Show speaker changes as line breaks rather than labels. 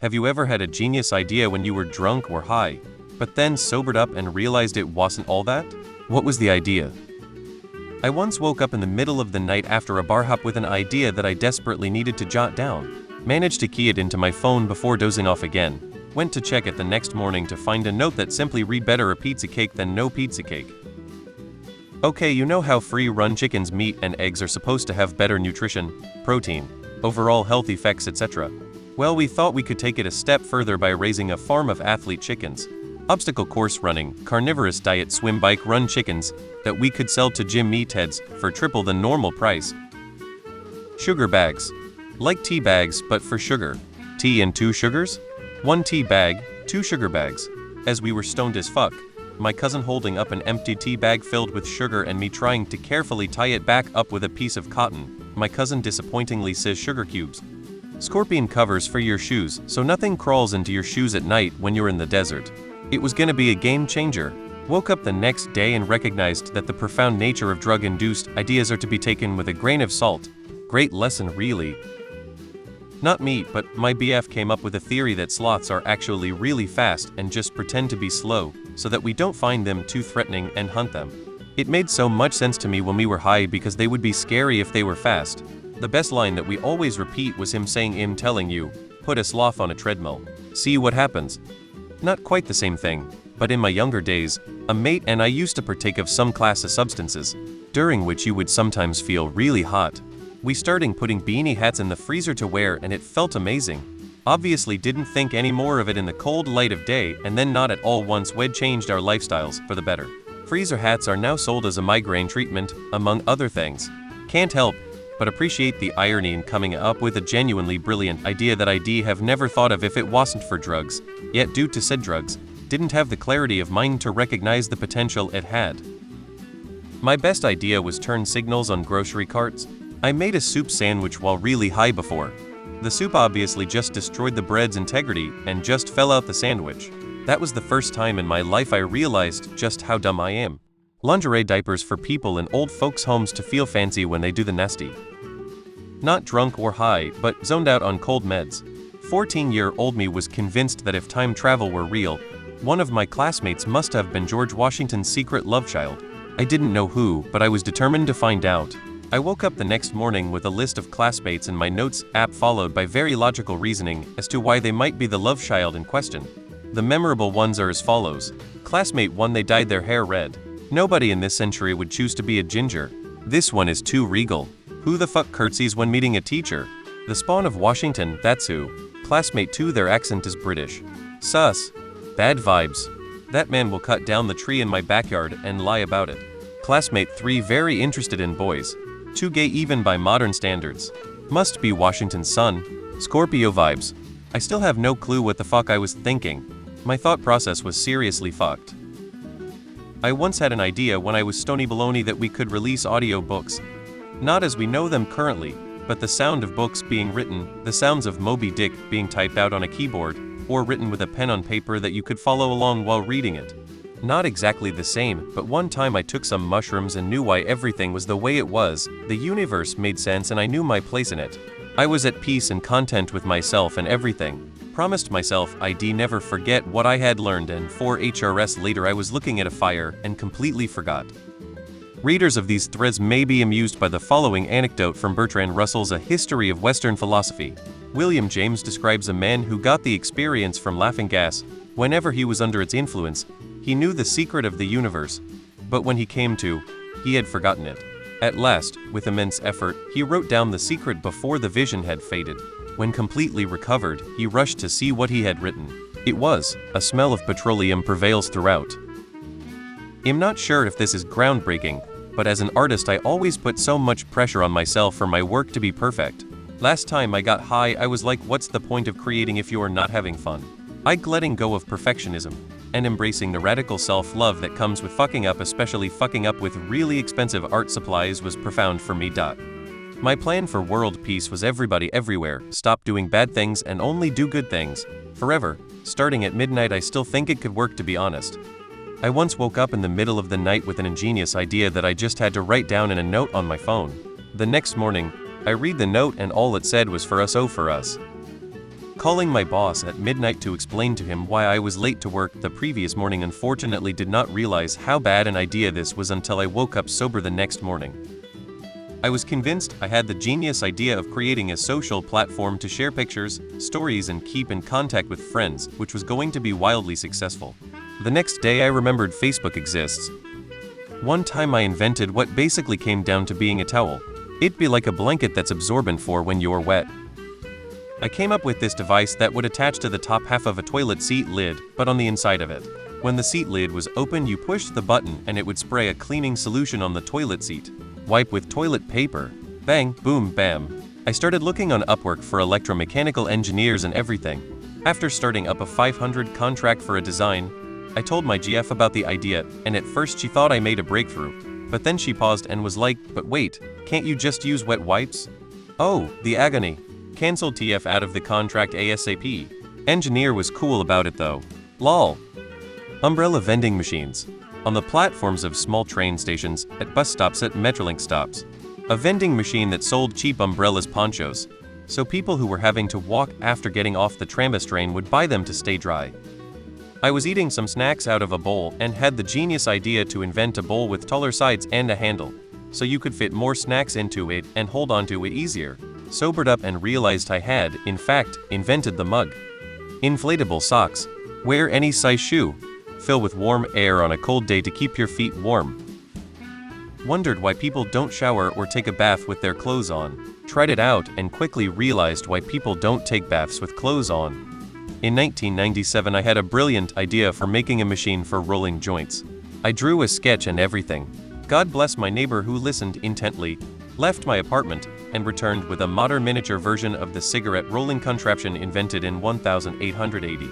Have you ever had a genius idea when you were drunk or high, but then sobered up and realized it wasn't all that? What was the idea? I once woke up in the middle of the night after a bar hop with an idea that I desperately needed to jot down. Managed to key it into my phone before dozing off again. Went to check it the next morning to find a note that simply read better a pizza cake than no pizza cake. Okay, you know how free-run chickens, meat, and eggs are supposed to have better nutrition, protein, overall health effects, etc. Well, we thought we could take it a step further by raising a farm of athlete chickens. Obstacle course running, carnivorous diet swim bike run chickens that we could sell to gym meatheads for triple the normal price. Sugar bags. Like tea bags, but for sugar. Tea and 2 sugars? 1 tea bag, 2 sugar bags. As we were stoned as fuck, my cousin holding up an empty tea bag filled with sugar and me trying to carefully tie it back up with a piece of cotton, my cousin disappointingly says sugar cubes. Scorpion covers for your shoes, so nothing crawls into your shoes at night when you're in the desert. It was gonna be a game changer. Woke up the next day and recognized that the profound nature of drug-induced ideas are to be taken with a grain of salt. Great lesson, really. Not me, but my BF came up with a theory that sloths are actually really fast and just pretend to be slow, so that we don't find them too threatening and hunt them. It made so much sense to me when we were high because they would be scary if they were fast. The best line that we always repeat was him saying, "I'm telling you, put a sloth on a treadmill. See what happens." Not quite the same thing, but in my younger days, a mate and I used to partake of some class of substances, during which you would sometimes feel really hot. We started putting beanie hats in the freezer to wear and it felt amazing. Obviously didn't think any more of it in the cold light of day, and then not at all once we'd changed our lifestyles for the better. Freezer hats are now sold as a migraine treatment, among other things. Can't help but appreciate the irony in coming up with a genuinely brilliant idea that I'd have never thought of if it wasn't for drugs, yet due to said drugs, didn't have the clarity of mind to recognize the potential it had. My best idea was turn signals on grocery carts. I made a soup sandwich while really high before. The soup obviously just destroyed the bread's integrity and just fell out the sandwich. That was the first time in my life I realized just how dumb I am. Lingerie diapers for people in old folks' homes to feel fancy when they do the nasty. Not drunk or high, but zoned out on cold meds. 14-year-old me was convinced that if time travel were real, one of my classmates must have been George Washington's secret love child. I didn't know who, but I was determined to find out. I woke up the next morning with a list of classmates in my notes app followed by very logical reasoning as to why they might be the love child in question. The memorable ones are as follows. Classmate 1, they dyed their hair red. Nobody in this century would choose to be a ginger. This one is too regal. Who the fuck curtsies when meeting a teacher? The spawn of Washington, that's who. Classmate 2, their accent is British. Sus. Bad vibes. That man will cut down the tree in my backyard and lie about it. Classmate 3, very interested in boys. Too gay even by modern standards. Must be Washington's son. Scorpio vibes. I still have no clue what the fuck I was thinking. My thought process was seriously fucked. I once had an idea when I was stony baloney that we could release audio books. Not as we know them currently, but the sound of books being written, the sounds of Moby Dick being typed out on a keyboard, or written with a pen on paper that you could follow along while reading it. Not exactly the same, but one time I took some mushrooms and knew why everything was the way it was. The universe made sense and I knew my place in it. I was at peace and content with myself and everything. Promised myself I'd never forget what I had learned, and 4 HRS later I was looking at a fire and completely forgot. Readers of these threads may be amused by the following anecdote from Bertrand Russell's A History of Western Philosophy. William James describes a man who got the experience from laughing gas. Whenever he was under its influence, he knew the secret of the universe, but when he came to, he had forgotten it. At last, with immense effort, he wrote down the secret before the vision had faded. When completely recovered, he rushed to see what he had written. It was, a smell of petroleum prevails throughout. I'm not sure if this is groundbreaking, but as an artist I always put so much pressure on myself for my work to be perfect. Last time I got high I was like, what's the point of creating if you're not having fun? Letting go of perfectionism, and embracing the radical self-love that comes with fucking up, especially fucking up with really expensive art supplies, was profound for me. My plan for world peace was everybody everywhere, stop doing bad things and only do good things. Forever. Starting at midnight I still think it could work, to be honest. I once woke up in the middle of the night with an ingenious idea that I just had to write down in a note on my phone. The next morning, I read the note and all it said was, "For us, oh for us." Calling my boss at midnight to explain to him why I was late to work the previous morning, unfortunately did not realize how bad an idea this was until I woke up sober the next morning. I was convinced I had the genius idea of creating a social platform to share pictures, stories, and keep in contact with friends, which was going to be wildly successful. The next day I remembered Facebook exists. One time I invented what basically came down to being a towel. It'd be like a blanket that's absorbent for when you're wet. I came up with this device that would attach to the top half of a toilet seat lid, but on the inside of it. When the seat lid was open, you pushed the button and it would spray a cleaning solution on the toilet seat. Wipe with toilet paper. Bang, boom, bam. I started looking on Upwork for electromechanical engineers and everything. After starting up a 500 contract for a design, I told my GF about the idea, and at first she thought I made a breakthrough. But then she paused and was like, "But wait, can't you just use wet wipes?" Oh, the agony. Cancelled TF out of the contract ASAP. Engineer was cool about it though. Lol. Umbrella vending machines. On the platforms of small train stations, at bus stops, at Metrolink stops. A vending machine that sold cheap umbrellas, ponchos. So people who were having to walk after getting off the trambus train would buy them to stay dry. I was eating some snacks out of a bowl and had the genius idea to invent a bowl with taller sides and a handle, so you could fit more snacks into it and hold onto it easier. Sobered up and realized I had, in fact, invented the mug. Inflatable socks. Wear any size shoe. Fill with warm air on a cold day to keep your feet warm. Wondered why people don't shower or take a bath with their clothes on. Tried it out and quickly realized why people don't take baths with clothes on. In 1997 I had a brilliant idea for making a machine for rolling joints. I drew a sketch and everything. God bless my neighbor who listened intently, left my apartment, and returned with a modern miniature version of the cigarette rolling contraption invented in 1880.